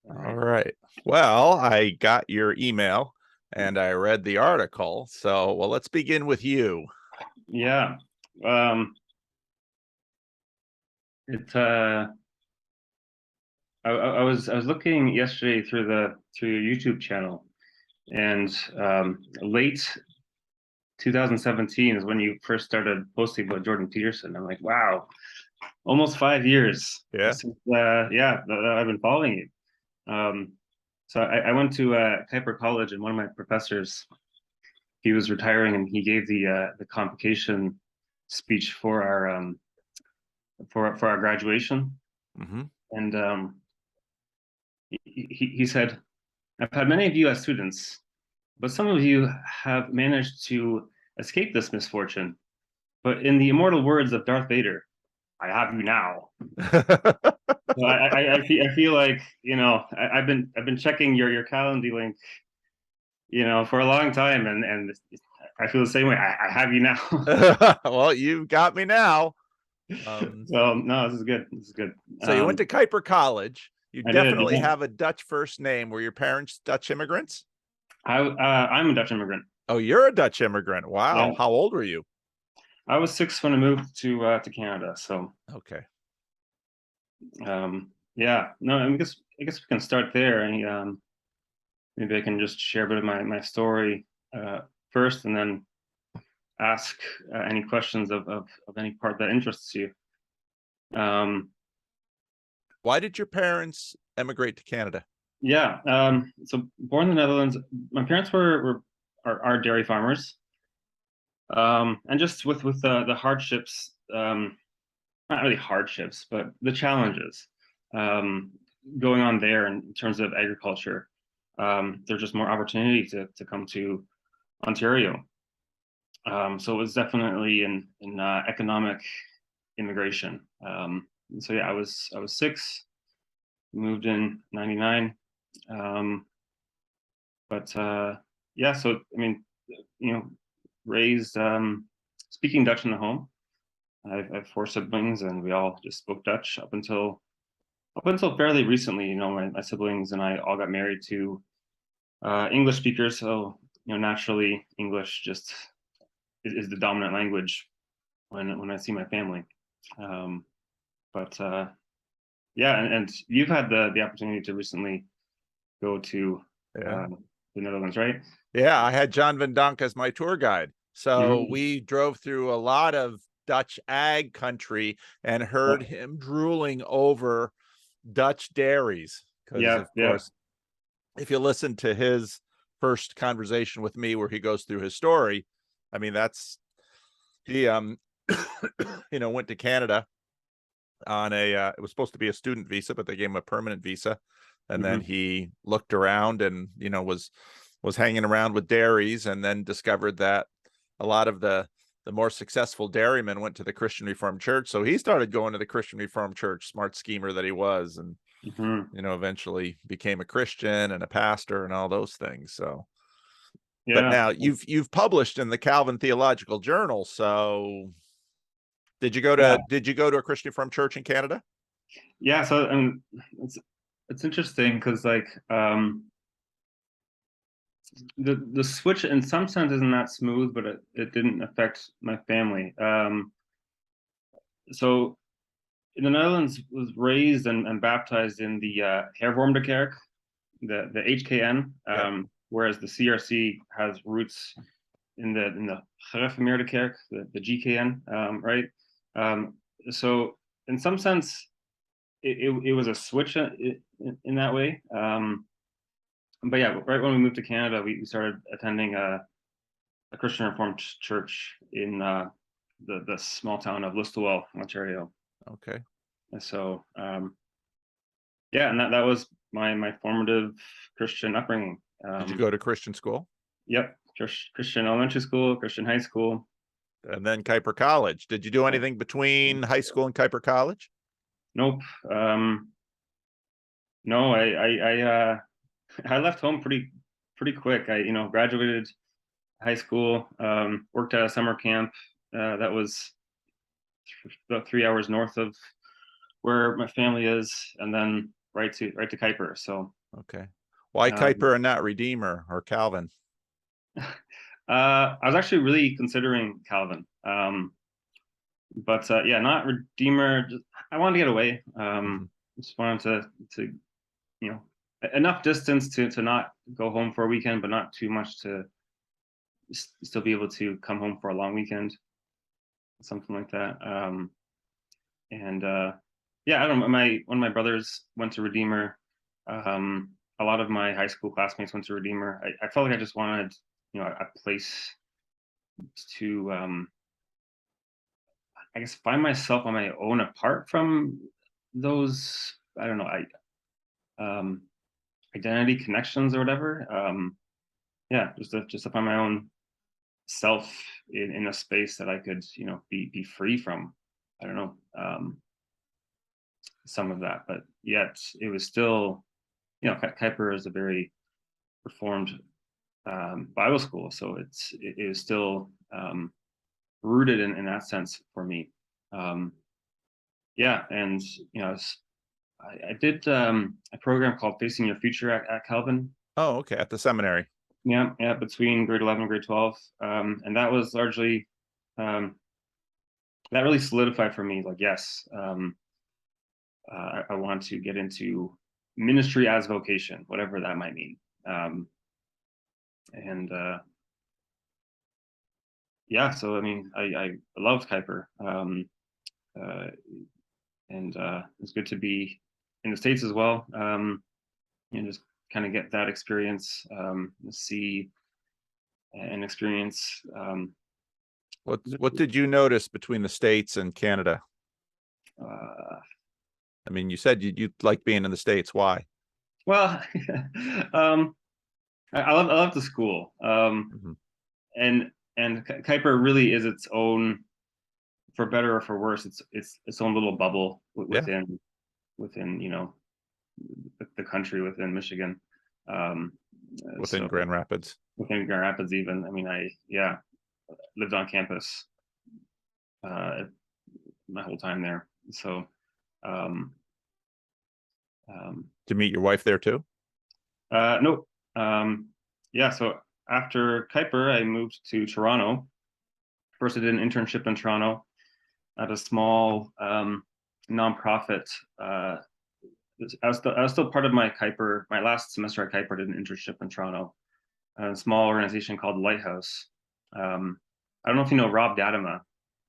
All right. Well, I got your email and I read the article. So, well, let's begin with you. Yeah. Um, it I was looking yesterday through your YouTube channel, and late 2017 is when you first started posting about Jordan Peterson. I'm like, wow, almost 5 years Yeah. since that I've been following you. So I went to Kuiper College, and one of my professors, he was retiring, and he gave the convocation speech for our graduation. Hmm. And he said, I've had many of you as students, but some of you have managed to escape this misfortune. But in the immortal words of Darth Vader, I have you now. So I feel like, I've been checking your Calendly link, for a long time, and I feel the same way. I have you now. Well, you got me now. Um, So no, this is good. This is good. so you went to Kuiper College. You I did. definitely Yeah. have a Dutch first name. Were your parents Dutch immigrants? I'm a Dutch immigrant. Oh, you're a Dutch immigrant. Yeah. Wow. How old were you? I was 6 when I moved to Canada. So Okay. yeah, no, I guess we can start there, and maybe I can just share a bit of my story uh, first, and then ask any questions of any part that interests you. Um, Why did your parents emigrate to Canada? yeah, so born in the Netherlands, my parents are dairy farmers, and just with the hardships, not really hardships, but the challenges um, going on there in terms of agriculture. There's just more opportunity to come to Ontario. So it was definitely in economic immigration. So yeah, I was 6, moved in '99, um, but yeah. So I mean, you know, raised speaking Dutch in the home. I have 4 siblings, and we all just spoke Dutch up until fairly recently. My siblings and I all got married to English speakers, so naturally English just is the dominant language when I see my family. Um, but yeah, and you've had the opportunity to recently go to Yeah. um, the Netherlands, right? Yeah, I had John Van Donk as my tour guide. So Hmm. we drove through a lot of Dutch ag country and heard him drooling over Dutch dairies. Because, Yeah, of yeah, course, if you listen to his first conversation with me where he goes through his story, I mean, that's he, went to Canada on it was supposed to be a student visa, but they gave him a permanent visa. And then hmm, he looked around and, was hanging around with dairies and then discovered that a lot of the more successful dairymen went to the Christian Reformed Church. So he started going to the Christian Reformed Church, smart schemer that he was, and hmm. eventually became a Christian and a pastor and all those things. So, but Yeah, now you've published in the Calvin Theological Journal. So yeah, did you go to a Christian Reformed Church in Canada? yeah. So it's interesting because like the switch in some sense isn't that smooth, but it didn't affect my family. So in the Netherlands, was raised and baptized in the Hervormde Kerk, the HKN, Yep. whereas the CRC has roots in the Gereformeerde Kerk, the GKN, right? Um, so in some sense, it was a switch in that way. But yeah, right when we moved to Canada, we started attending a Christian Reformed church in the small town of Listowel, Ontario. Okay. And so yeah, and that was my formative Christian upbringing. Did you go to Christian school? Yep, Christian elementary school, Christian high school. And then Kuiper College. Did you do anything between high school and Kuiper College? Nope. No, I left home pretty quick. I graduated high school, worked at a summer camp that was about 3 hours north of where my family is, and then right to Kuiper. So Okay. Why um, Kuiper and not Redeemer or Calvin? I was actually really considering Calvin, but yeah, not Redeemer. I wanted to get away. Mhm. Just wanted to you know enough distance to not go home for a weekend, but not too much to still be able to come home for a long weekend, something like that. And yeah, I don't know. One of my brothers went to Redeemer. A lot of my high school classmates went to Redeemer. I felt like I just wanted, a place to, I guess, find myself on my own apart from those, I don't know, um, identity connections or whatever. Yeah, just to find my own self in a space that I could, be free from. I don't know. Some of that, but yet it was still, Kuiper is a very reformed Bible school, so it is still rooted in that sense for me. Yeah, and I did a program called Facing Your Future at Calvin. Oh, okay. At the seminary. Yeah, between grade 11 and grade 12, and that was largely that really solidified for me. Like, yes, I want to get into ministry as vocation, whatever that might mean. And yeah, so I mean, I loved Kuiper, uh, and it's good to be in the States as well. Just kind of get that experience, see and experience. What did you notice between the States and Canada? Uh, I mean, you said you like being in the States. Why? well, um, I love the school, Mhm. and Kuiper really is its own, for better or for worse. It's its own little bubble Yeah, within the country, within Michigan. Um, within so Grand Rapids. within Grand Rapids, even. I mean, yeah, lived on campus uh, my whole time there. So, um, um, To meet your wife there too? no, yeah. So after Kuiper, I moved to Toronto. First, I did an internship in Toronto at a small nonprofit. I was still part of my Kuiper. My last semester at Kuiper, did an internship in Toronto, a small organization called Lighthouse. I don't know if you know Rob Dadema.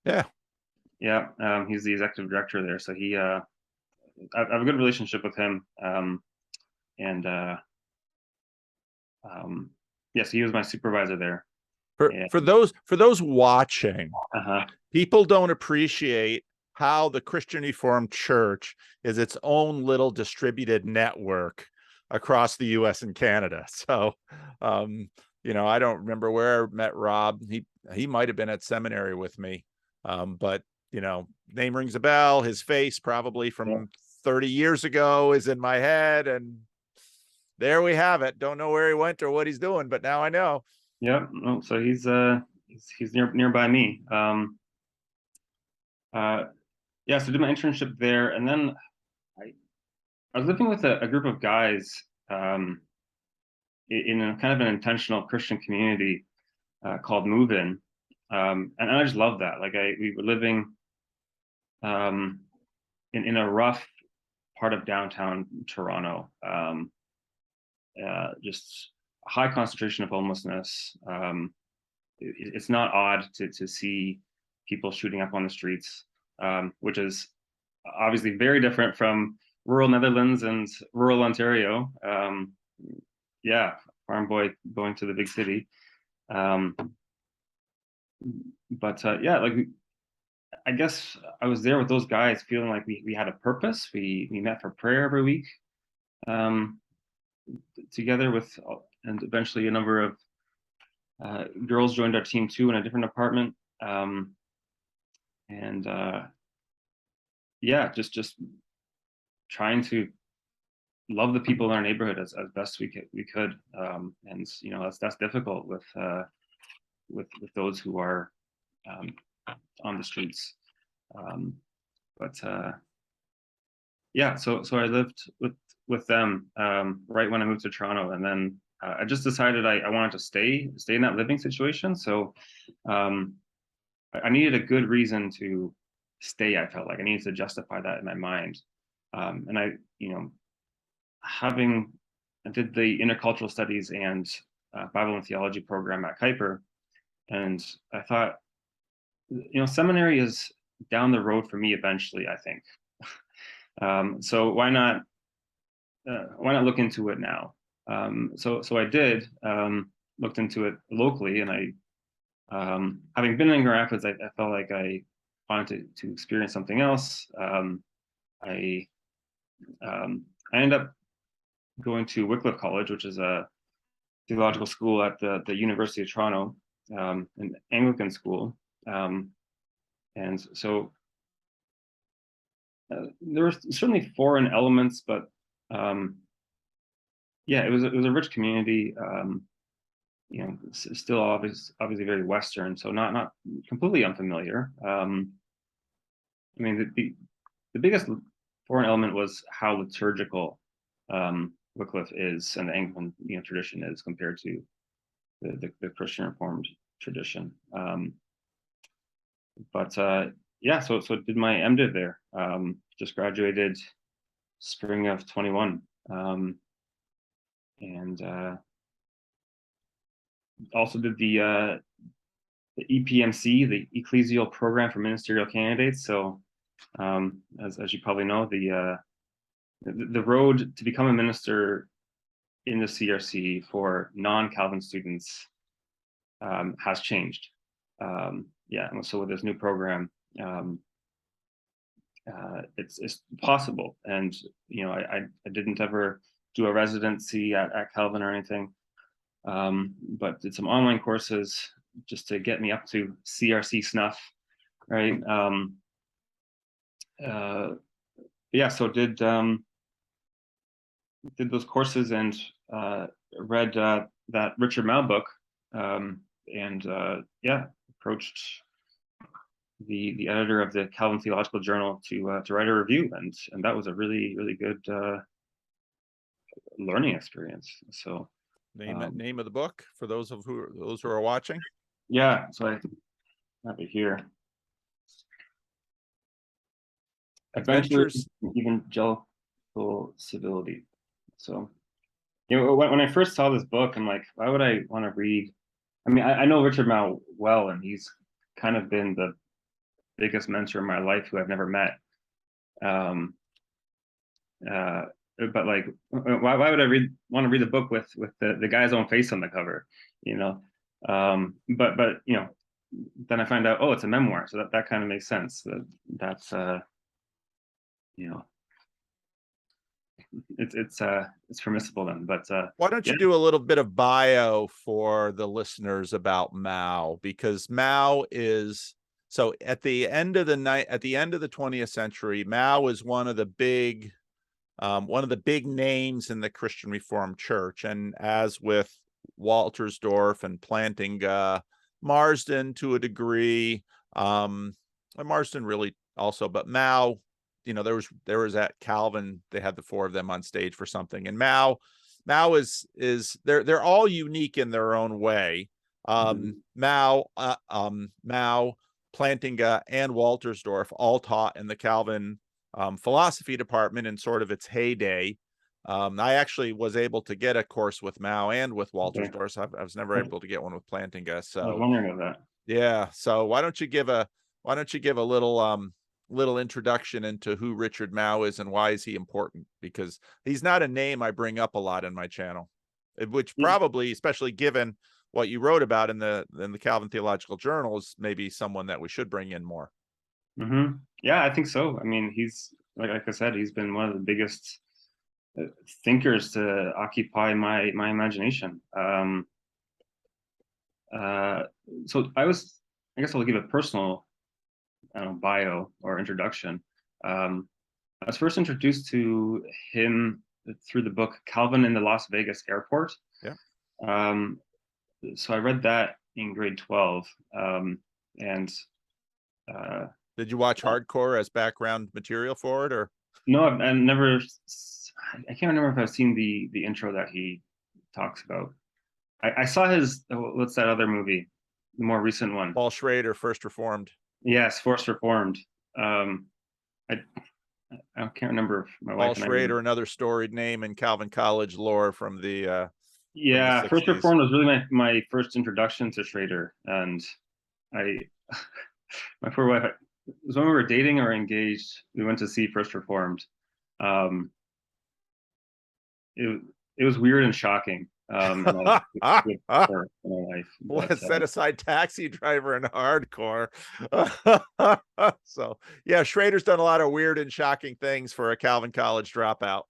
Yeah. Yeah, he's the executive director there. So I have a good relationship with him. And yes, he was my supervisor there. And For those watching, uh-huh. people don't appreciate how the Christian Reformed Church is its own little distributed network across the US and Canada. So, I don't remember where I met Rob. He might have been at seminary with me. But name rings a bell. His face probably Yeah. from 30 years ago is in my head. And there we have it. Don't know where he went or what he's doing, but now I know. Yeah. No, so he's nearby me. Yeah, so I did my internship there, and then I, I was living with a group of guys in a kind of an intentional Christian community called Move In, and I just loved that. Like we were living um, in a rough part of downtown Toronto, just a high concentration of homelessness. It's not odd to see people shooting up on the streets, which is obviously very different from rural Netherlands and rural Ontario. Yeah, farm boy going to the big city. Um, but yeah, like I guess I was there with those guys, feeling like we had a purpose. We met for prayer every week, um, together with, and eventually a number of girls joined our team too in a different apartment. And yeah, just trying to love the people in our neighborhood as best we could. And that's difficult with those who are um, on the streets. Um, but yeah, so I lived with with them right when I moved to Toronto, and then I just decided I wanted to stay in that living situation. So I needed a good reason to stay. I felt like I needed to justify that in my mind, and I, I did the intercultural studies and Bible and theology program at Kuiper, and I thought, seminary is down the road for me eventually, I think. So why not look into it now? So I did, looked into it locally, and having been in Grand Rapids, I felt like I wanted to experience something else. I ended up going to Wycliffe College, which is a theological school at the University of Toronto, an Anglican school, and so there were certainly foreign elements, but yeah, it was a rich community. Still obviously very Western, so not completely unfamiliar. I mean, the biggest foreign element was how liturgical Wycliffe is, and the Anglican tradition is, compared to the Christian Reformed tradition. But yeah, so did my MDiv there. Just graduated spring of 21, and also did the EPMC, the Ecclesial Program for Ministerial Candidates. So as you probably know, the road to become a minister in the CRC for non-Calvin students has changed. Yeah, and so with this new program, it's possible. And I didn't ever do a residency at Calvin or anything, but did some online courses just to get me up to CRC snuff, right? Yeah, so did those courses, and read that Richard Mouw book, and yeah, approached the editor of the Calvin Theological Journal to write a review, and that was a really good learning experience. So name of the book for those who are watching. Yeah, so I have it here. Adventures in Evangelical Civility. So, when I first saw this book, I'm like, why would I want to read? I mean, I know Richard Mouw well, and he's kind of been the biggest mentor in my life who I've never met. But like, why would I want to read the book with the guy's own face on the cover, but then I find out, oh, it's a memoir, so that kind of makes sense. That's it's permissible then. But why don't you do a little bit of bio for the listeners about Mouw? Because Mouw is, so at the end of the 20th century, Mouw is one of the big names in the Christian Reformed Church. And as with Waltersdorf and Plantinga, Marsden to a degree, Marsden really also, but Mouw, there was at Calvin, they had the four of them on stage for something. And Mouw is they're all unique in their own way. Mouw, Plantinga, and Waltersdorf all taught in the Calvin philosophy department in sort of its heyday. I actually was able to get a course with Mouw and with Waltersdorf. So I was never able to get one with Plantinga. So I was wondering about that. Yeah. So why don't you give a little introduction into who Richard Mouw is and why is he important? Because he's not a name I bring up a lot in my channel, which probably, especially given what you wrote about in the Calvin Theological Journal, is maybe someone that we should bring in more. Yeah, I think so. I mean, he's like I said, he's been one of the biggest thinkers to occupy my imagination. So I guess I'll give a personal bio or introduction. I was first introduced to him through the book Calvin in the Las Vegas Airport. Yeah. So I read that in grade 12, and did you watch Hardcore as background material for it, or? No, I never I can't remember if I've seen the intro that he talks about. I saw his, what's that other movie, the more recent one? Paul Schrader, First Reformed. Yes, Force Reformed. I I can't remember if my Paul wife and I. Schrader, another storied name in Calvin College lore from the Yeah, First 60s. Reformed was really my first introduction to Schrader, and I my poor wife. It was when we were dating or engaged. We went to see First Reformed. Um, it it was weird and shocking. And with her in my life, but Let's set aside Taxi Driver and hardcore. So yeah, Schrader's done a lot of weird and shocking things for a Calvin College dropout.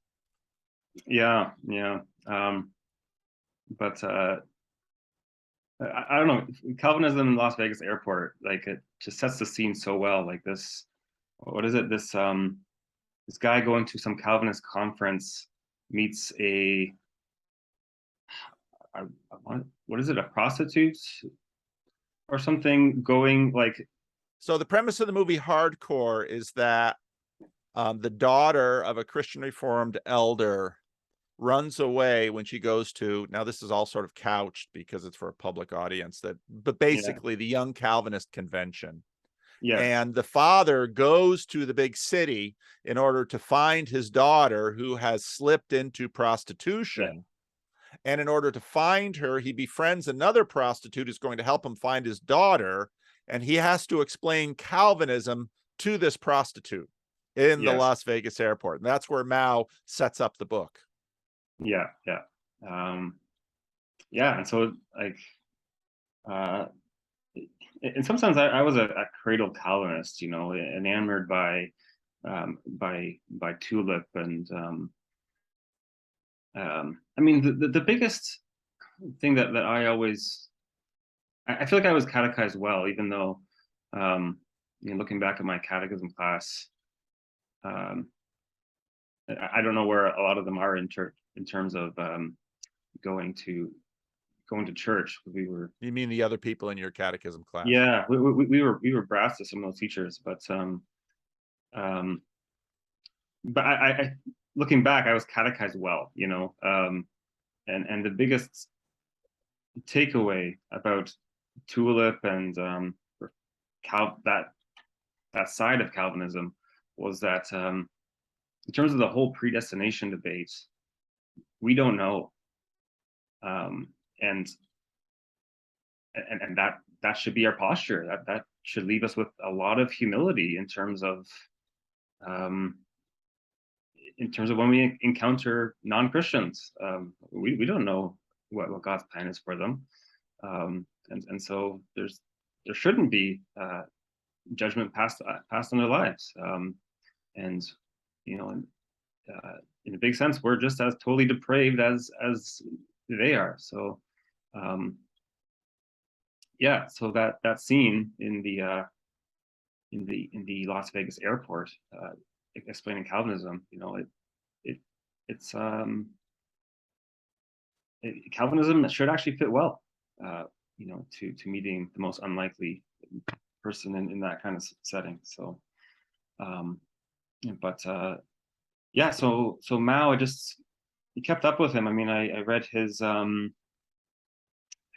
yeah, yeah. But I don't know. Calvinism in Las Vegas airport, like it just sets the scene so well. Like this, what is it? This guy going to some Calvinist conference meets a what is it? A prostitute or something going like. So the premise of the movie Hardcore is that the daughter of a Christian Reformed elder runs away when she goes to, now this is all sort of couched because it's for a public audience, but basically the Young Calvinist Convention. Yes. And the father goes to the big city in order to find his daughter who has slipped into prostitution. And in order to find her, he befriends another prostitute who's going to help him find his daughter. And he has to explain Calvinism to this prostitute in the Las Vegas airport. And that's where Mao sets up the book. Yeah. And so like, in some sense, I was a cradle Calvinist, you know, enamored by Tulip, and I mean the biggest thing that I always, I feel like I was catechized well, even though you know, looking back at my catechism class, I don't know where a lot of them are in terms of going to church. We were. You mean the other people in your catechism class? Yeah, we were brass to some of those teachers, but I looking back, I was catechized well, you know, and the biggest takeaway about Tulip and that side of Calvinism was that in terms of the whole predestination debate, we don't know, and that should be our posture. That should leave us with a lot of humility in terms of when we encounter non-Christians. We don't know what God's plan is for them, and so there shouldn't be judgment passed on their lives, and you know, in a big sense, we're just as totally depraved as they are. So yeah, so that scene in the Las Vegas airport, explaining Calvinism, you know, it's Calvinism that should actually fit well, you know, to meeting the most unlikely person in that kind of setting. So but yeah, so Mao, I kept up with him. I mean, I read his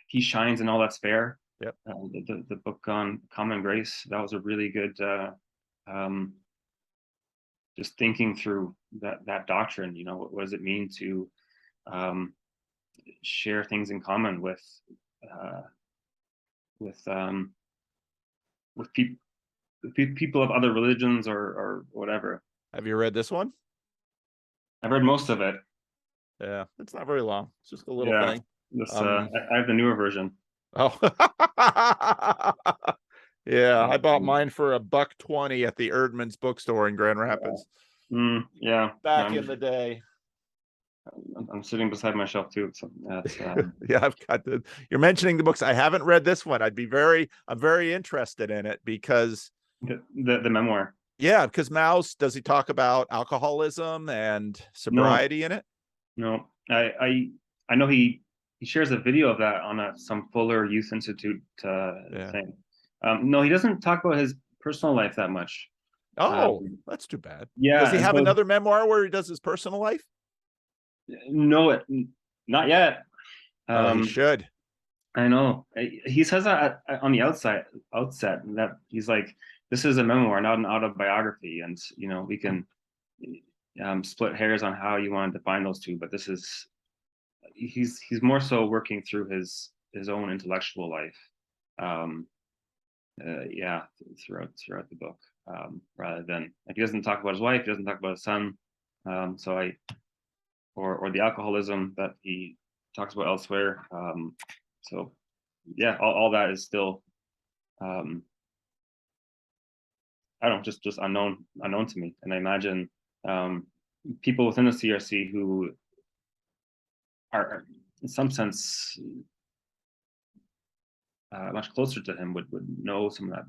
He Shines and All That's Fair. Yep. The book on common grace. That was a really good just thinking through that doctrine. You know, what does it mean to share things in common with people of other religions or whatever. Have you read this one? I've read most of it. Yeah, it's not very long. It's just a little thing. This, I have the newer version. Oh, yeah. I bought mine for $1.20 at the Erdman's bookstore in Grand Rapids. Yeah. Back in the day. I'm sitting beside my shelf too. So yeah, I've got you're mentioning the books. I haven't read this one. I'm very interested in it because the memoir. Yeah, because Mao's, does he talk about alcoholism and sobriety in it? No, I know he shares a video of that on some Fuller Youth Institute thing. No, he doesn't talk about his personal life that much. Oh, that's too bad. Yeah. Does he have another memoir where he does his personal life? No, not yet. Oh, he should. I know. He says that on the outset that he's like, this is a memoir, not an autobiography, and we can split hairs on how you want to define those two, but this is he's more so working through his own intellectual life, um, yeah, throughout the book, rather than like he doesn't talk about his wife, he doesn't talk about his son, so or the alcoholism that he talks about elsewhere. So yeah, all that is still um, I don't know, just unknown to me. And I imagine um, people within the CRC who are in some sense much closer to him would know some of that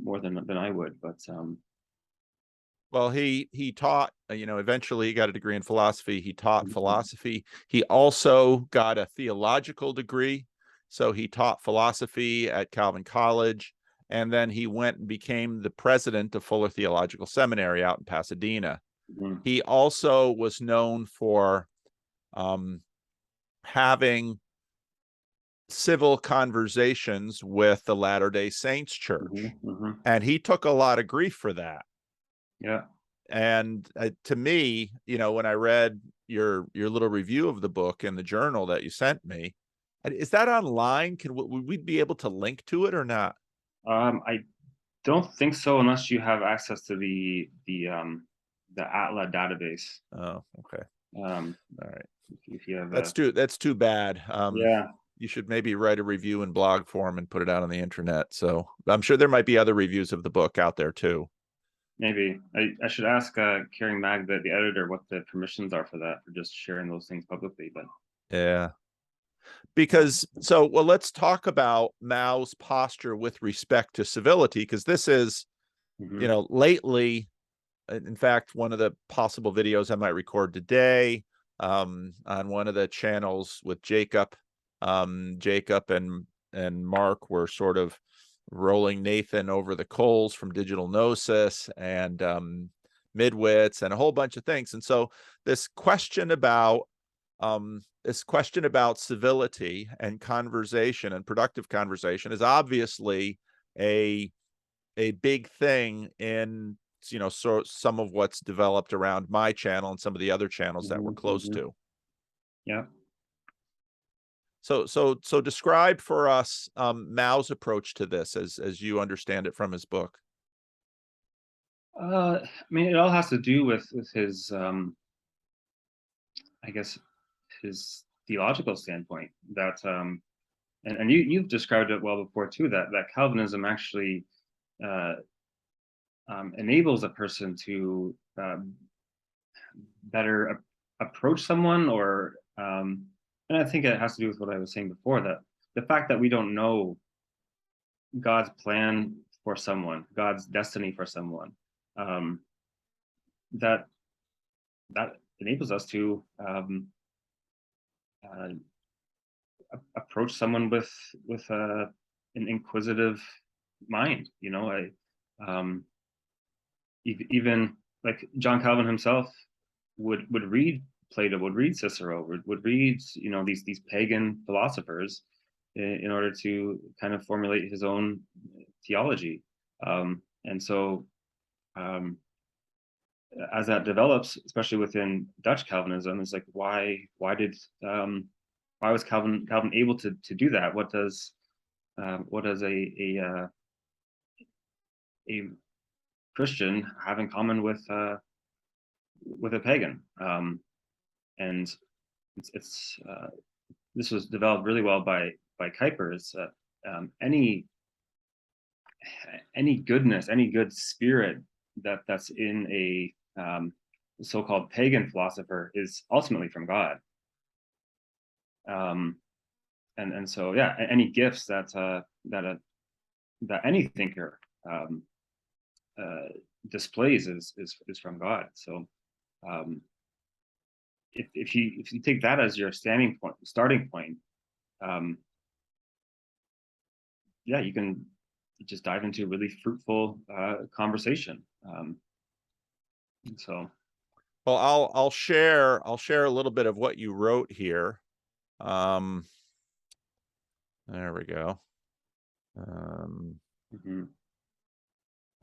more than I would. But Well, he taught, eventually he got a degree in philosophy. He taught philosophy. He also got a theological degree. So he taught philosophy at Calvin College. And then he went and became the president of Fuller Theological Seminary out in Pasadena. mhm, He also was known for having civil conversations with the Latter-day Saints Church. mhm. And he took a lot of grief for that. Yeah. And to me, when I read your little review of the book in the journal that you sent me, is that online? Would we be able to link to it or not? I don't think so unless you have access to the Atla database. Oh, okay. Um, All right. if you have That's too bad. yeah, You should maybe write a review in blog form and put it out on the internet. So I'm sure there might be other reviews of the book out there too. maybe I should ask Karen Mag, the editor, what the permissions are for that, for just sharing those things publicly. But Yeah. Well, let's talk about Mao's posture with respect to civility, because this is, mhm, lately, in fact, one of the possible videos I might record today, on one of the channels with Jacob. Jacob and Mark were sort of rolling Nathan over the coals from Digital Gnosis and Midwits and a whole bunch of things. And so this question about civility and conversation and productive conversation is obviously a big thing in so some of what's developed around my channel and some of the other channels that we're close mhm. to. Yeah. So describe for us Mao's approach to this as you understand it from his book. I mean, it all has to do with his, I guess, his theological standpoint. That, and you've described it well before too. That Calvinism actually uh, enables a person to better approach someone, or and I think it has to do with what I was saying before, that the fact that we don't know God's plan for someone, God's destiny for someone, um, that that enables us to uh, approach someone with an inquisitive mind. Um, even like John Calvin himself would read Plato, would read Cicero, would read these pagan philosophers in order to kind of formulate his own theology. And so as that develops, especially within Dutch Calvinism, it's like why was Calvin able to do that? What does a Christian have in common with a pagan? And it's this was developed really well by Kuyper. Is any goodness, any good spirit that's in a so-called pagan philosopher is ultimately from God. Um, and so yeah, any gifts that any thinker um, uh, displays is from God. So um, if you take that as your starting point, um, yeah, you can just dive into a really fruitful conversation. So Well, I'll share a little bit of what you wrote here. There we go. Mhm.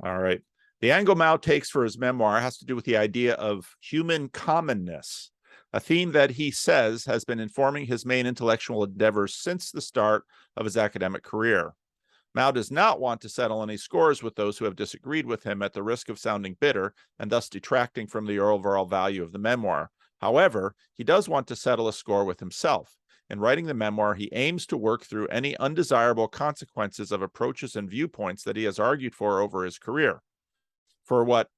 All right. The angle Mao takes for his memoir has to do with the idea of human commonness, a theme that he says has been informing his main intellectual endeavors since the start of his academic career. Mao does not want to settle any scores with those who have disagreed with him at the risk of sounding bitter and thus detracting from the overall value of the memoir. However, he does want to settle a score with himself. In writing the memoir, he aims to work through any undesirable consequences of approaches and viewpoints that he has argued for over his career. For what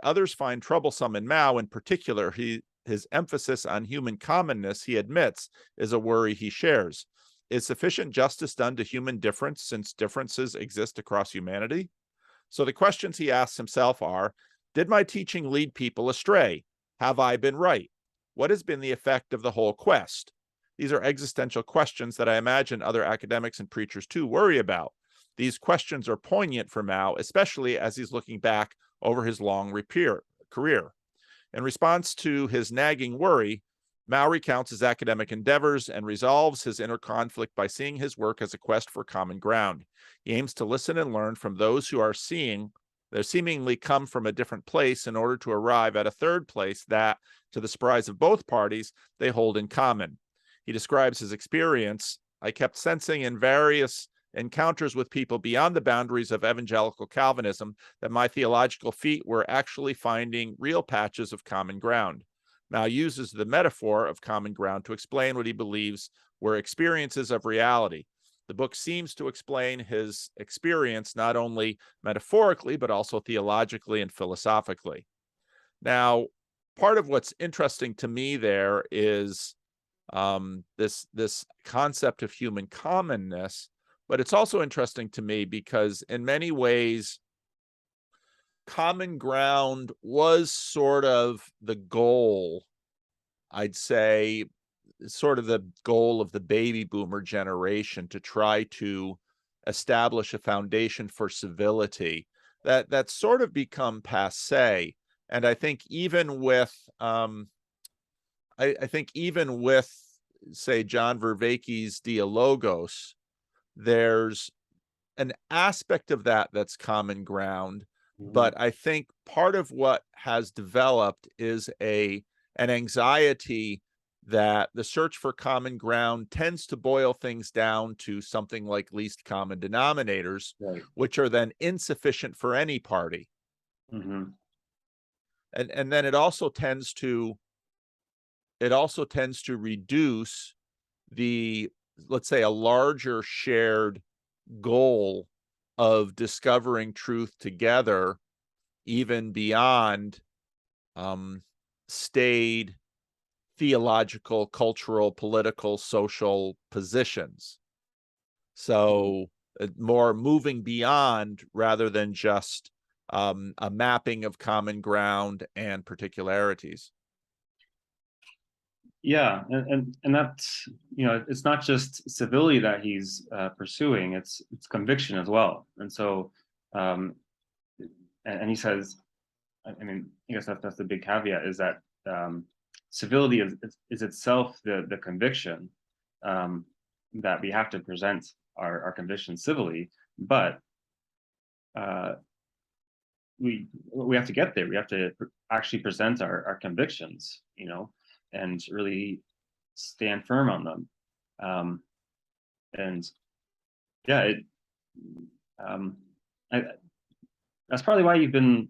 others find troublesome in Mao in particular, his emphasis on human commonness, he admits, is a worry he shares. Is sufficient justice done to human difference since differences exist across humanity? So the questions he asks himself are, did my teaching lead people astray? Have I been right? What has been the effect of the whole quest? These are existential questions that I imagine other academics and preachers too worry about. These questions are poignant for Mao, especially as he's looking back over his long career. In response to his nagging worry, Mao recounts his academic endeavors and resolves his inner conflict by seeing his work as a quest for common ground. He aims to listen and learn from those who are seemingly come from a different place in order to arrive at a third place that, to the surprise of both parties, they hold in common. He describes his experience. I kept sensing in various encounters with people beyond the boundaries of evangelical Calvinism that my theological feet were actually finding real patches of common ground. Mao uses the metaphor of common ground to explain what he believes were experiences of reality. The book seems to explain his experience not only metaphorically, but also theologically and philosophically. Now, part of what's interesting to me there is this concept of human commonness, but it's also interesting to me because in many ways, common ground was sort of the goal, I'd say, sort of the goal of the baby boomer generation to try to establish a foundation for civility that's sort of become passe. And I think even with I think even with, say, John Vervaeke's Dialogos, there's an aspect of that that's common ground, Mhm. but I think part of what has developed is an anxiety that the search for common ground tends to boil things down to something like least common denominators, Right. which are then insufficient for any party. Mhm. And then it also tends to reduce the, let's say, a larger shared goal of discovering truth together, even beyond staid theological, cultural, political, social positions. Mhm. So more moving beyond rather than just a mapping of common ground and particularities. Yeah, and that's, it's not just civility that he's pursuing; it's conviction as well. And so, um, and he says, I mean, I guess that's the big caveat is that civility is itself the conviction, um, that we have to present our conviction civilly, but uh, we have to get there. We have to actually present our convictions, and really stand firm on them. Um, and yeah, um, I, that's probably why you've been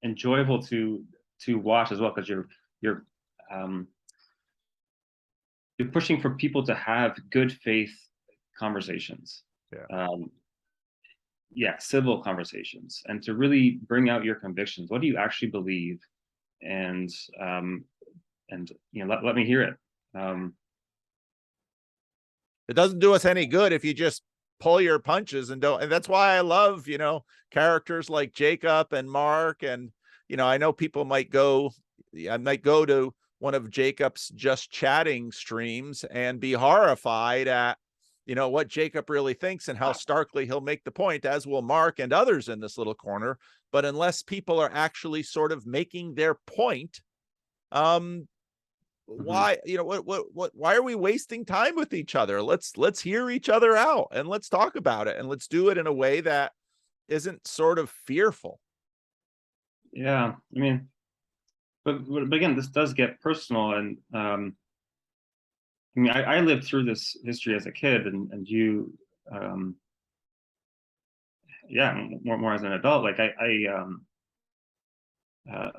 enjoyable to watch as well, because you're um, you're pushing for people to have good faith conversations. Yeah. Um, yeah, civil conversations, and to really bring out your convictions. What do you actually believe? And um, and let me hear it. Um, It doesn't do us any good if you just pull your punches and don't. And that's why I love, characters like Jacob and Mark. And, I know people might go to one of Jacob's just chatting streams and be horrified at, what Jacob really thinks and how starkly he'll make the point, as will Mark and others in this little corner. But unless people are actually sort of making their point, Um, Hmm. why, why are we wasting time with each other? Let's hear each other out and let's talk about it and let's do it in a way that isn't sort of fearful. Yeah, I mean, but again, this does get personal, and I mean, I lived through this history as a kid, and you, um, yeah, more as an adult. Like uh,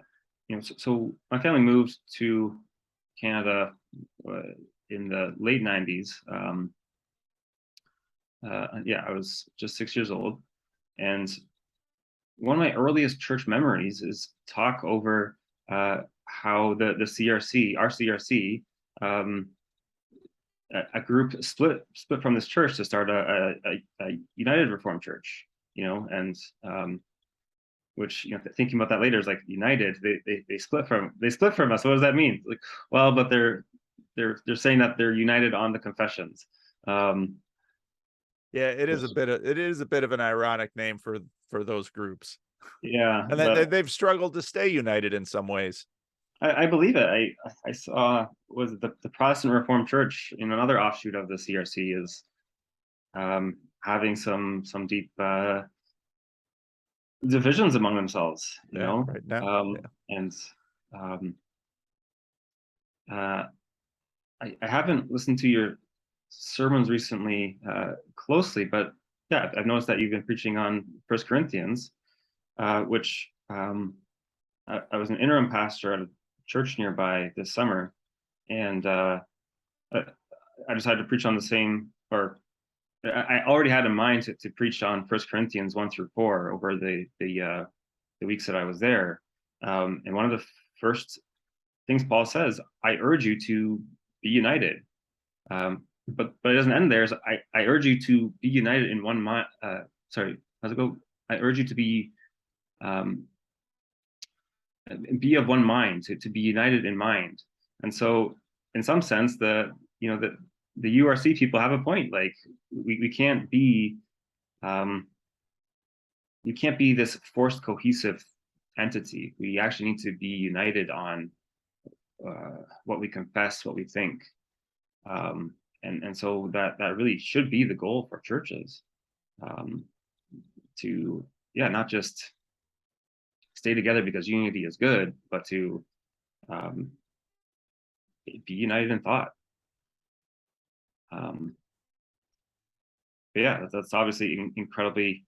so my family moved to Canada uh, in the late '90s. Yeah, I was just 6 years old, and one of my earliest church memories is talk over how the CRC, our CRC, um, a group split from this church to start a United Reformed Church, and which, thinking about that later, is like United, they split from us. What does that mean? Like, well, but they're saying that they're united on the confessions. Um, Yeah, it is a bit of an ironic name for those groups. yeah, And but they've struggled to stay united in some ways. I believe it. I saw, was it the Protestant Reformed Church, in another offshoot of the CRC, is having some deep divisions among themselves, Yeah, right now. Yeah. and um, uh, I haven't listened to your sermons recently closely, but yeah, I've noticed that you've been preaching on First Corinthians, which I was an interim pastor at a church nearby this summer, and I, I decided to preach on the same, or I already had in mind to preach on First Corinthians 1 through 4 over the weeks that I was there. And one of the first things Paul says, I urge you to be united. But it doesn't end there. So I urge you to be united in one mind. Sorry, how's it go? I urge you to um, be of one mind, to be united in mind. And so, in some sense, the URC people have a point. Like, we can't be um, you can't be this forced cohesive entity. We actually need to be united on what we confess, what we think, and so that really should be the goal for churches, um, to, yeah, not just stay together because unity is good, but to um, be united in thought. Um, but yeah, that's obviously incredibly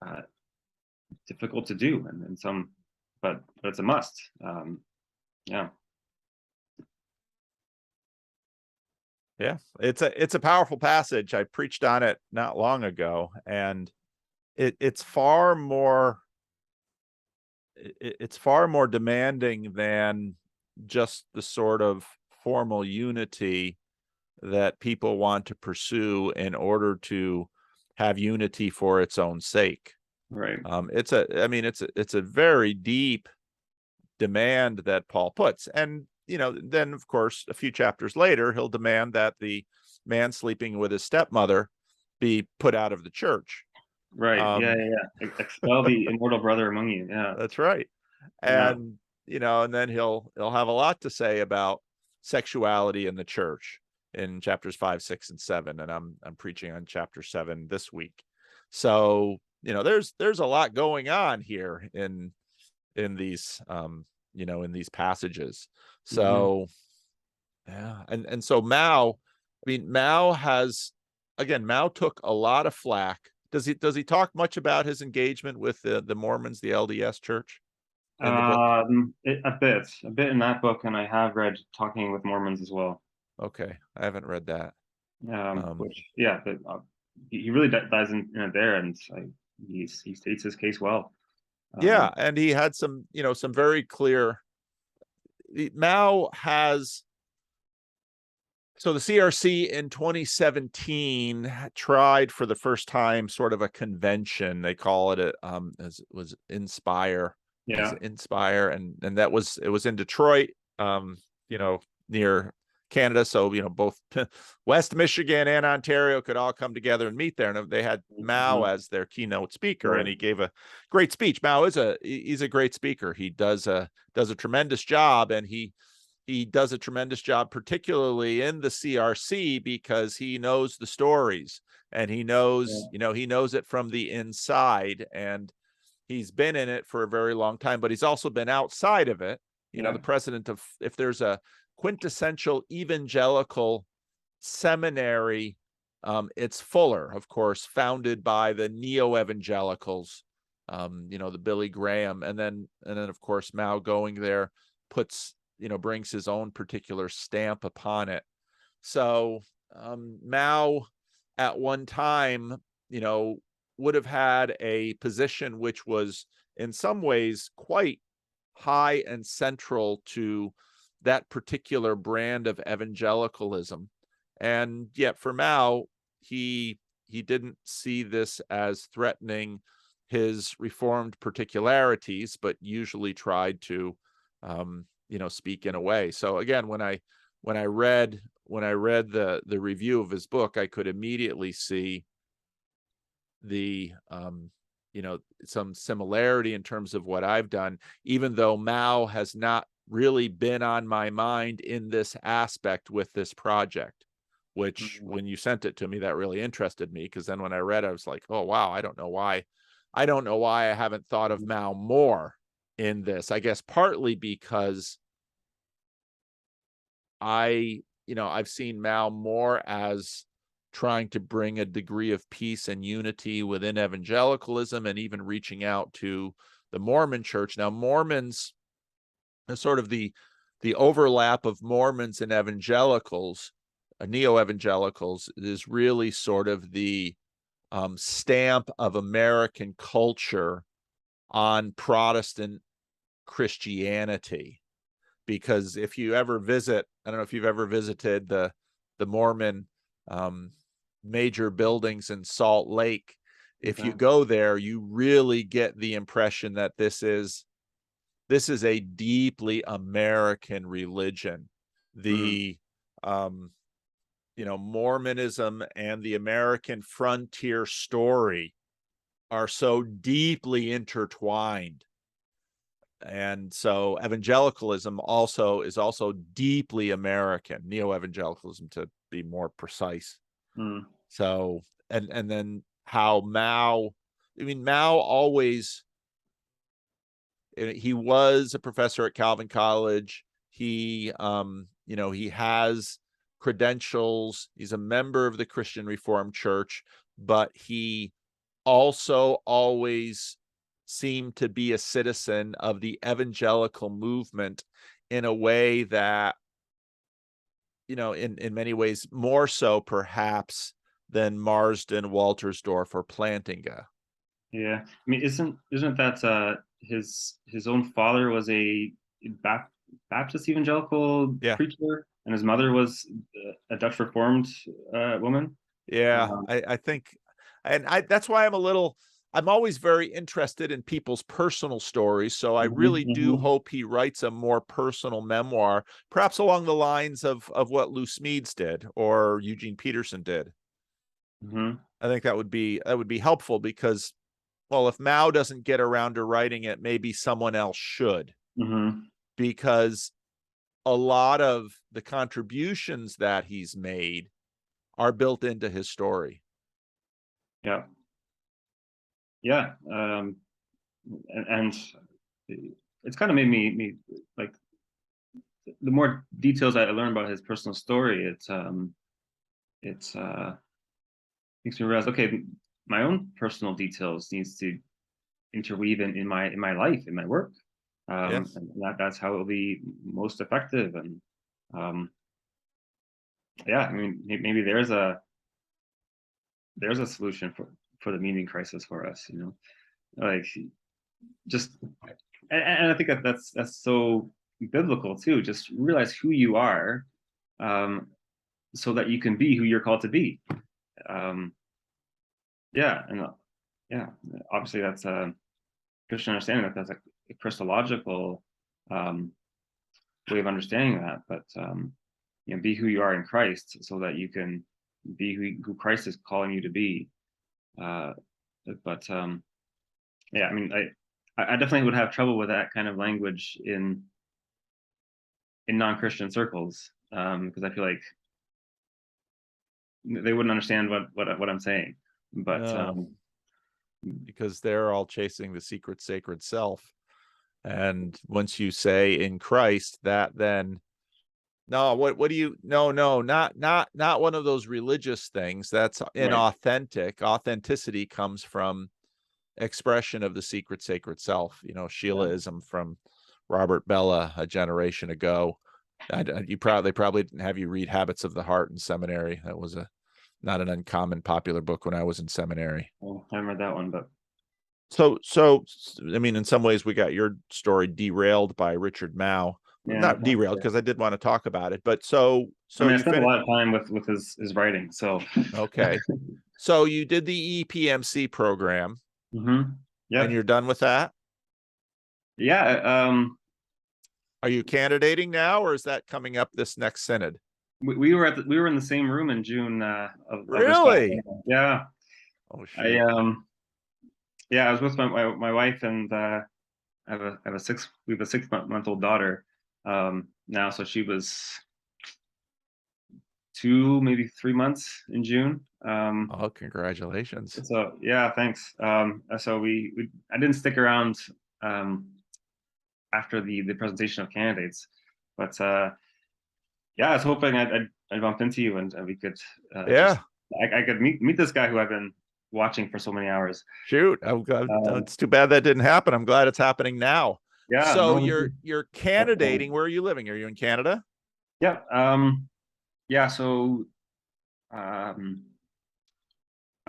uh, difficult to do, and some, but it's a must. Yeah. Yeah. It's a powerful passage. I preached on it not long ago, and it's far more it's far more demanding than just the sort of formal unity that people want to pursue in order to have unity for its own sake. Right. It's a very deep demand that Paul puts. And, then of course, a few chapters later, he'll demand that the man sleeping with his stepmother be put out of the church. Right. Yeah. Um, Yeah. Expel the immortal brother among you. Yeah. that's right. Yeah. And, and then he'll have a lot to say about sexuality in the church in chapters 5, 6, and 7. And I'm preaching on chapter 7 this week. So, there's a lot going on here in these in these passages. Hmm. So yeah, and so Mao has, again, Mao took a lot of flack. Does he talk much about his engagement with the Mormons, the LDS church, in the book? A bit in that book, and I have read Talking with Mormons as well. Okay, I haven't read that. Which, yeah, but he really dives in it there, and he states his case well. Yeah, and he had some some very clear. Mao has. So the CRC in 2017 tried for the first time sort of a convention. They call it as it was Inspire. Yeah. Inspire, and it was in Detroit, near Canada. So, both West Michigan and Ontario could all come together and meet there. And they had Mao as their keynote speaker, Right. and he gave a great speech. Mao he's a great speaker. He does a tremendous job, and he does a tremendous job, particularly in the CRC, because he knows the stories and he knows, Yeah. he knows it from the inside, and he's been in it for a very long time, but he's also been outside of it. Yeah. The president of, if there's a quintessential evangelical seminary, it's Fuller, of course, founded by the neo-evangelicals, the Billy Graham, and then of course Mao going there puts, brings his own particular stamp upon it. So Mao at one time, would have had a position which was in some ways quite high and central to that particular brand of evangelicalism. And yet for Mao, he didn't see this as threatening his reformed particularities, but usually tried to speak in a way. So again, when I read the review of his book, I could immediately see the some similarity in terms of what I've done, even though Mao has not really been on my mind in this aspect with this project, which Mhm. when you sent it to me, that really interested me, because then when I read it, I was like, oh wow, I don't know why I haven't thought of Mao more in this. I guess partly because I've seen Mao more as trying to bring a degree of peace and unity within evangelicalism, and even reaching out to the Mormon church. Now, Mormons, sort of the overlap of Mormons and evangelicals, neo-evangelicals, is really sort of the stamp of American culture on Protestant Christianity. Because if you ever visit, I don't know if you've ever visited the Mormon major buildings in Salt Lake. If you Okay. go there, you really get the impression that this is a deeply American religion. Mm. The Mormonism and the American frontier story are so deeply intertwined. And so evangelicalism is also deeply American, neo-evangelicalism to be more precise. Mm. So, and then how Mao, Mao always, he was a professor at Calvin College. He has credentials. He's a member of the Christian Reformed Church, but he also always seemed to be a citizen of the evangelical movement in a way that, in many ways, more so perhaps than Marsden, Waltersdorf, or Plantinga. Yeah. I mean, isn't that his own father was a Bap- Baptist evangelical Yeah. preacher, and his mother was a Dutch Reformed woman? Yeah, Um, I think, and that's why I'm always very interested in people's personal stories. So I mhm, really do mhm, hope he writes a more personal memoir, perhaps along the lines of what Lou Smedes did or Eugene Peterson did. mhm, I think that would be helpful, because, well, if Mao doesn't get around to writing it, maybe someone else should, mhm. because a lot of the contributions that he's made are built into his story. Yeah, yeah. And it's kind of made me like the more details I learn about his personal story, it's makes me realize, okay, my own personal details needs to interweave in my life, in my work, Yes. and that's how it will be most effective. And um, yeah, I mean, maybe there's a solution for the meaning crisis for us, like just and I think that's so biblical too. Just realize who you are, um, so that you can be who you're called to be. Um, yeah, and yeah, obviously that's a Christian understanding, that that's a Christological um, way of understanding that. But be who you are in Christ, so that you can be who Christ is calling you to be. Uh, but yeah, I mean, I definitely would have trouble with that kind of language in non-Christian circles, because I feel like they wouldn't understand what I'm saying. But No, because they're all chasing the secret sacred self. And once you say in Christ, that then no, what do you no, not one of those religious things. That's right, inauthentic. Authenticity comes from expression of the secret sacred self. You know, yeah, Sheilaism from Robert Bella a generation ago. They probably didn't have you read Habits of the Heart in seminary. That was a not an uncommon popular book when I was in seminary. well, I haven't read that one, but So I mean, in some ways, we got your story derailed by Richard Mao. yeah, Not derailed because I did want to talk about it, but so I mean, I you spent a finished. lot of time with his writing, so Okay, so you did the EPMC program, and Yep, you're done with that. yeah. Are you candidating now, or is that coming up this next synod? We were we were in the same room in June of this past Really? year. Yeah, Oh I shoot. yeah, I was with my wife, and I have a we have a 6 month old daughter now, so she was 2, maybe 3 months in June. Oh, congratulations. So yeah, thanks. So we I didn't stick around um, after the presentation of candidates, but yeah, I was hoping I'd bump into you, and we could just Yeah. I could meet this guy who I've been watching for so many hours. Shoot. I'm glad. Um, It's too bad that didn't happen. I'm glad it's happening now. yeah, So no, you're candidating. Where are you living? Are you in Canada? yeah, yeah. So um,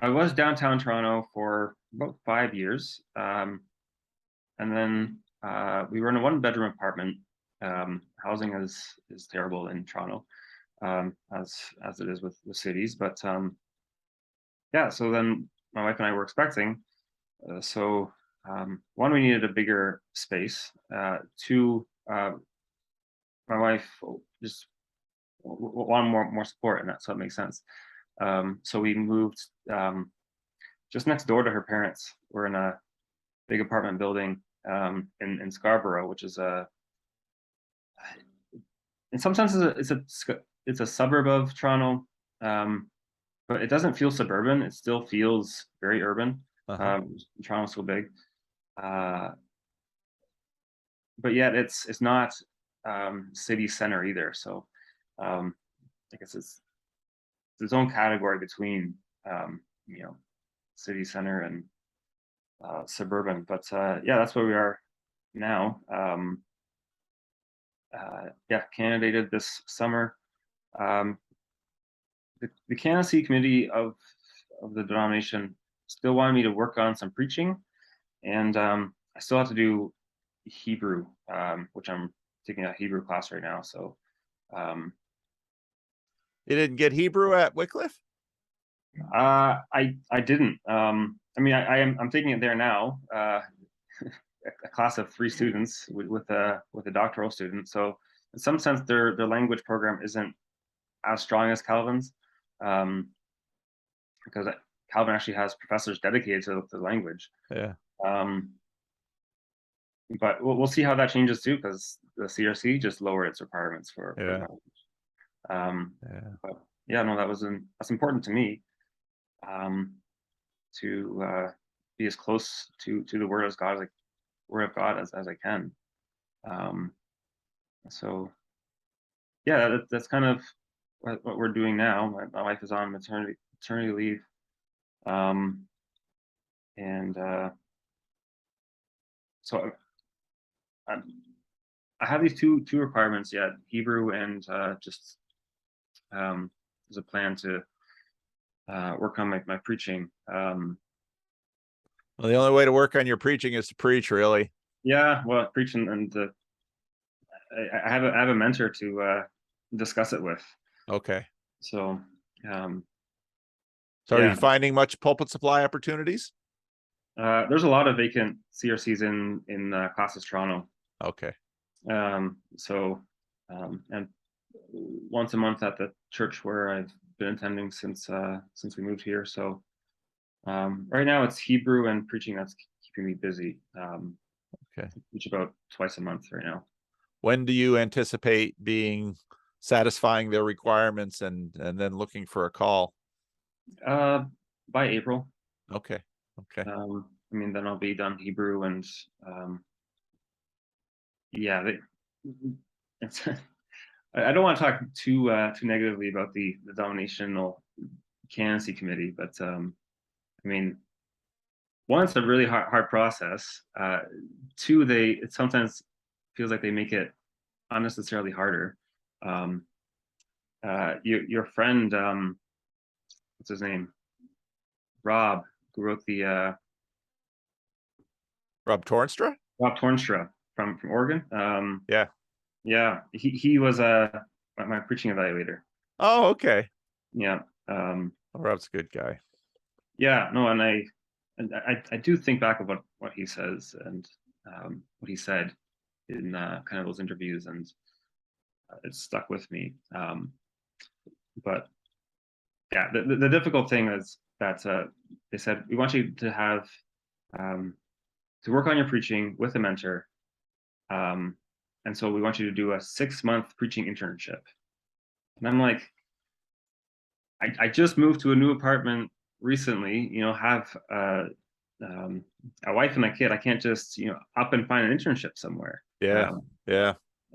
I was downtown Toronto for about 5 years, and then we were in a one-bedroom apartment. Housing is terrible in Toronto, as it is with cities. But yeah, so then my wife and I were expecting. So one, we needed a bigger space. Two, my wife just wanted more support, and that so it makes sense. So we moved just next door to her parents. We're in a big apartment building in Scarborough, which is in some senses it's a suburb of Toronto, but it doesn't feel suburban. It still feels very urban. Uh-huh. Toronto's so big, uh, but yet it's not city center either. So um, I guess it's its own category between um, you know city center and suburban. But yeah, that's where we are now. Yeah, candidated this summer. Um, the candidacy committee of the denomination still wanted me to work on some preaching, and I still have to do Hebrew, which I'm taking a Hebrew class right now. So You didn't get Hebrew at Wycliffe? I didn't. I mean, I'm taking it there now. A class of 3 students with a doctoral student. So in some sense, their language program isn't as strong as Calvin's, because Calvin actually has professors dedicated to the language. Yeah. Um, but we'll see how that changes too, because the CRC just lowered its requirements for Yeah. language. Um, Yeah. but yeah, no, that's important to me, to be as close to the Word of God as I can. Um, so yeah, that's kind of what we're doing now. My wife is on maternity leave, um, and so I, I have these two requirements yet: Hebrew and just there's a plan to work on my preaching. Well, the only way to work on your preaching is to preach, really. Yeah, well, preaching, and I have a mentor to discuss it with. Okay. So um, So are you yeah, finding much pulpit supply opportunities? there's a lot of vacant CRCs in Classes Toronto. Okay. So and once a month at the church where I've been attending since we moved here. So right now it's Hebrew and preaching that's keeping me busy. Okay. Each about twice a month right now. when do you anticipate being satisfying their requirements and then looking for a call? By April. Okay. Okay. I mean, then I'll be done Hebrew, and yeah, it's, I don't want to talk too negatively about the denominational candidacy committee, but I mean, one, it's a really hard process. Two, it sometimes feels like they make it unnecessarily harder. Your friend, what's his name? Rob, who wrote the Rob Tornstra? Rob Tornstra from Oregon. Yeah. Yeah, he was my preaching evaluator. Oh, okay. Yeah. Rob's a good guy. Yeah, no, and I do think back of what he says and what he said in kind of those interviews, and it stuck with me. But yeah, the difficult thing is that they said we want you to have to work on your preaching with a mentor, and so we want you to do a 6-month preaching internship. And I'm like, I just moved to a new apartment recently, have a wife and a kid. I can't just, up and find an internship somewhere. Yeah. Yeah.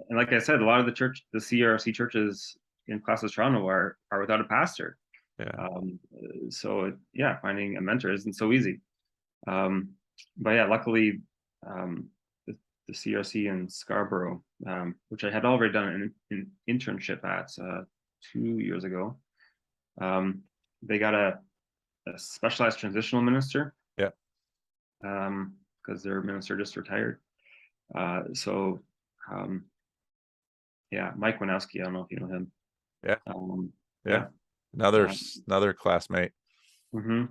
And like I said, a lot of the CRC churches in Classes Toronto are without a pastor. Yeah. So yeah, finding a mentor isn't so easy. But yeah, luckily, the CRC in Scarborough, which I had already done an internship at 2 years ago, they got a specialized transitional minister. Yeah. Because their minister just retired. So yeah, Mike Winowski, I don't know if you know him. Yeah. Yeah. Another classmate. So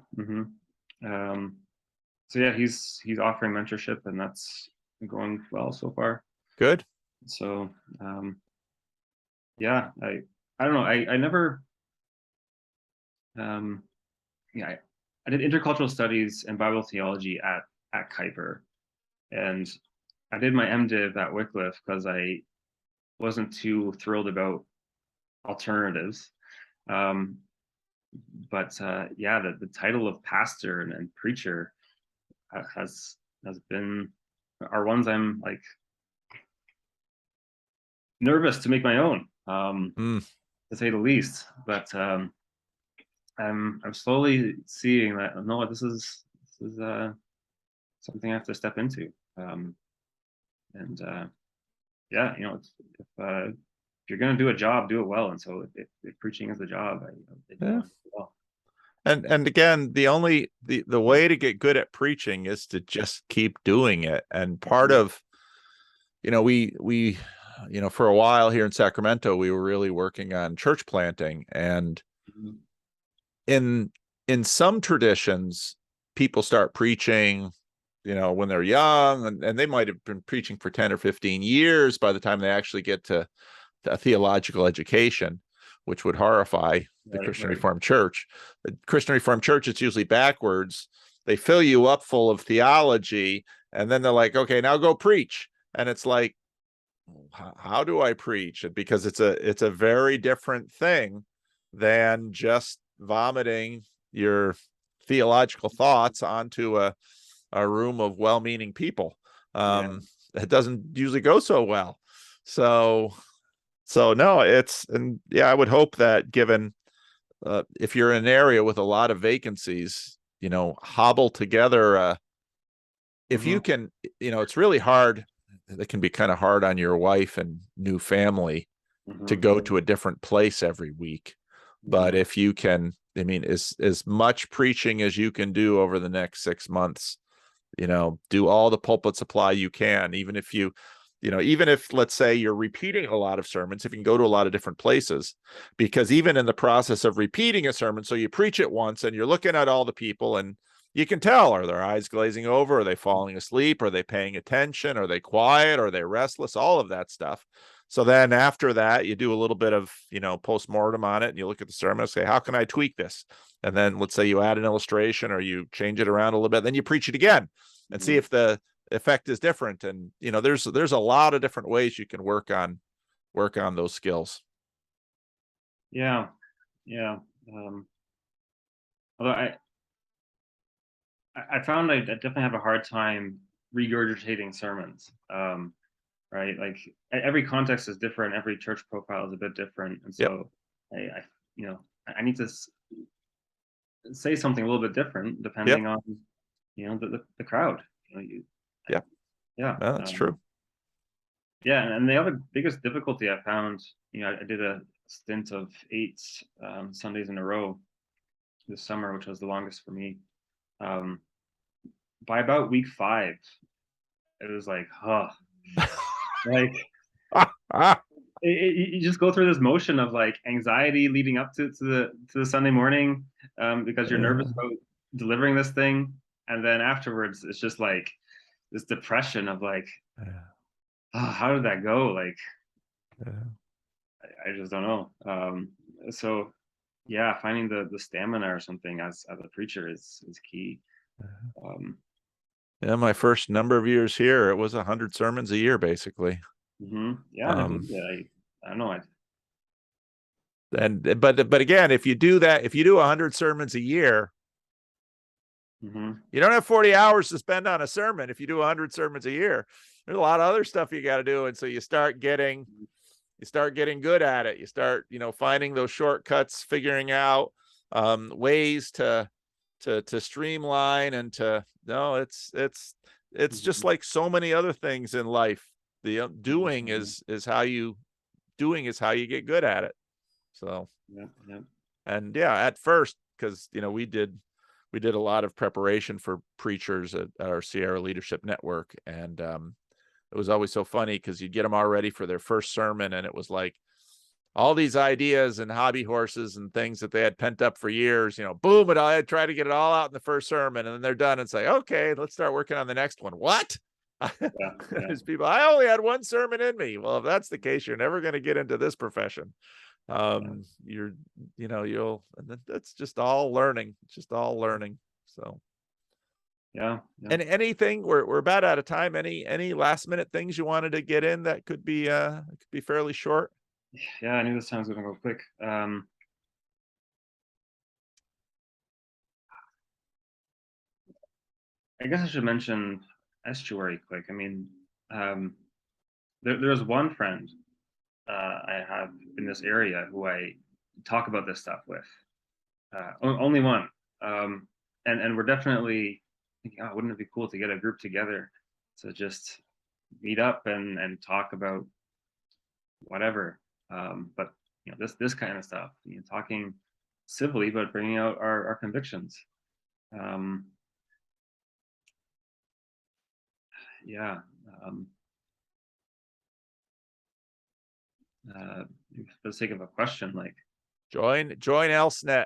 yeah, he's offering mentorship, and that's going well so far. Good. So yeah, I don't know. I never yeah, I did intercultural studies and Bible theology at Kuiper, and I did my MDiv at Wycliffe because I wasn't too thrilled about alternatives. But yeah, the title of pastor and preacher has been are ones I'm like nervous to make my own, to say the least. But I'm slowly seeing that no, this is something I have to step into. And yeah, if you're going to do a job, do it well. And so if preaching is the job, I do it well. And again, the way to get good at preaching is to just keep doing it. And part of, we for a while here in Sacramento, we were really working on church planting, and in some traditions, people start preaching, when they're young, and they might have been preaching for 10 or 15 years by the time they actually get to a theological education, which would horrify the Christian Reformed Church. The Christian Reformed Church, it's usually backwards. They fill you up full of theology, and then they're like, okay, now go preach. And it's like, how do I preach? Because it's a very different thing than just vomiting your theological thoughts onto a room of well-meaning people. It doesn't usually go so well. So no, I would hope that given if you're in an area with a lot of vacancies, hobble together. If you can, it's really hard. It can be kind of hard on your wife and new family to go to a different place every week. But if you can, as much preaching as you can do over the next 6 months, do all the pulpit supply you can, even if let's say you're repeating a lot of sermons, if you can go to a lot of different places, because even in the process of repeating a sermon, so you preach it once and you're looking at all the people and you can tell, are their eyes glazing over? Are they falling asleep? Are they paying attention? Are they quiet? Are they restless? All of that stuff. So then after that, you do a little bit of, post-mortem on it, and you look at the sermon and say, how can I tweak this? And then let's say you add an illustration or you change it around a little bit, then you preach it again and see if effect is different. And, you know, there's a lot of different ways you can work on those skills. Yeah. Although I found I definitely have a hard time regurgitating sermons. Right? Like every context is different. Every church profile is a bit different, and Yep. so I need to say something a little bit different depending on the crowd. Yeah. Yeah, No, that's true. Yeah, and the other biggest difficulty I found, I did a stint of 8 Sundays in a row this summer, which was the longest for me. By about week 5, it was like, like you just go through this motion of like anxiety leading up to the Sunday morning, because you're nervous about delivering this thing, and then afterwards it's just like this depression of like, how did that go? Like, I just don't know. So yeah, finding the stamina or something as a preacher is key. Yeah, my first number of years here, it was 100 sermons a year, basically. Yeah, I believe it. I don't know. But again, if you do 100 sermons a year, you don't have 40 hours to spend on a sermon. If you do 100 sermons a year, there's a lot of other stuff you got to do. And so you start getting good at it. You start, finding those shortcuts, figuring out ways to streamline and it's just like so many other things in life. The doing is how you get good at it. So, and at first, because, we did a lot of preparation for preachers at our Sierra Leadership Network. And it was always so funny because you'd get them all ready for their first sermon. And it was like all these ideas and hobby horses and things that they had pent up for years, boom, and I try to get it all out in the first sermon, and then they're done and say, okay, let's start working on the next one. What? There's people, I only had one sermon in me. Well, if that's the case, you're never going to get into this profession. That's just all learning. It's just all learning. So yeah. And anything, we're about out of time. Any last minute things you wanted to get in that could be fairly short? Yeah, I knew this time was gonna go quick. I guess I should mention estuary quick. I mean, there's one friend I have in this area who I talk about this stuff with. Only one. And we're definitely thinking, wouldn't it be cool to get a group together to just meet up and talk about whatever. But this kind of stuff, talking civilly, but bringing out our convictions. For the sake of a question, like join ELSNet.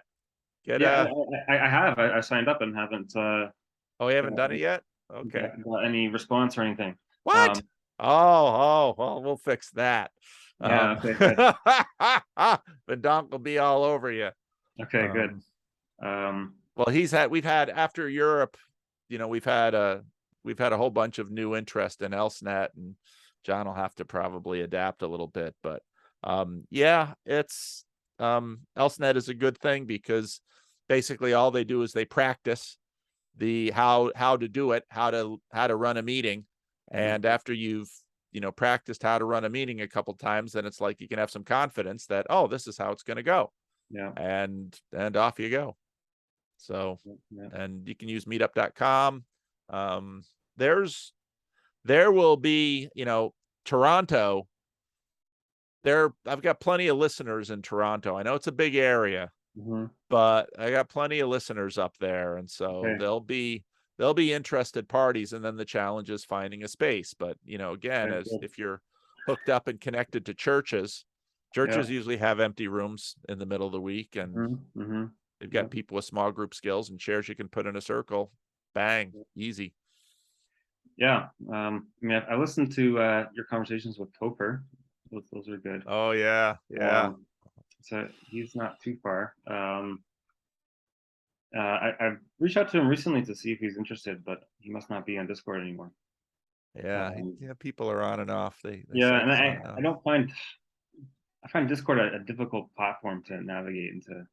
I have. I signed up and haven't. You haven't done it yet? Okay. Got any response or anything? What? Well, we'll fix that. Yeah. Okay. The donk will be all over you. Okay. Good. Well, we've had after Europe, we've had a whole bunch of new interest in ELSNet, and John will have to probably adapt a little bit, but it's ELSNet is a good thing because basically all they do is they practice the how to do it, how to run a meeting. And after you've practiced how to run a meeting a couple times, then it's like you can have some confidence that, this is how it's going to go. Yeah. And off you go. So, and you can use meetup.com. There will be, Toronto. I've got plenty of listeners in Toronto. I know it's a big area, but I got plenty of listeners up there. And so there'll be interested parties, and then the challenge is finding a space. But, again, if you're hooked up and connected to churches usually have empty rooms in the middle of the week, and they've got people with small group skills and chairs you can put in a circle. Bang, easy. Yeah. I listened to your conversations with Topher. Those are good. Oh yeah. So he's not too far. I've reached out to him recently to see if he's interested, but he must not be on Discord anymore. Yeah, Um, yeah, people are on and off. They yeah, and cycle on and I off. don't I find Discord a difficult platform to navigate and to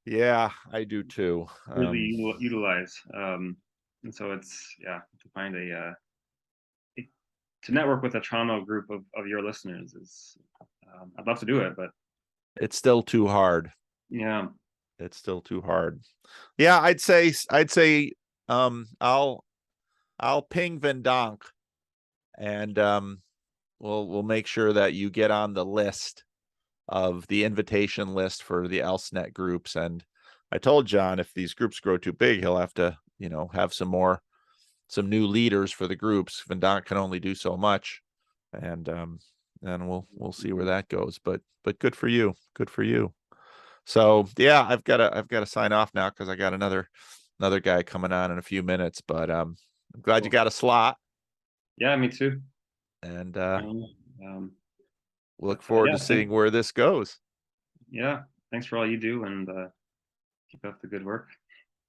Yeah, I do too. really utilize. And so it's yeah to find to network with a Toronto group of your listeners is I'd love to do it, but It's still too hard. yeah, It's still too hard. Yeah, I'd say I'll ping Vendonk and we'll make sure that you get on the list of the invitation list for the ElseNet groups. And I told John if these groups grow too big, he'll have to, have some new leaders for the groups. Vendonk can only do so much. And we'll see where that goes. But good for you. Good for you. So yeah, I've gotta sign off now because I got another guy coming on in a few minutes. But I'm glad you cool. got a slot, Yeah, me too. and Um, we'll look but forward yeah, to seeing where this goes. yeah, thanks for all you do and keep up the good work.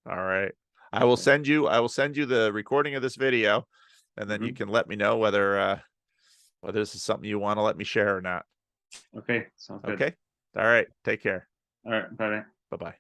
All right. I will send you the recording of this video, and then you Hmm. can let me know whether this is something you want to let me share or not. Okay, sounds good. Okay. All right. Take care. All right, bye. Bye-bye.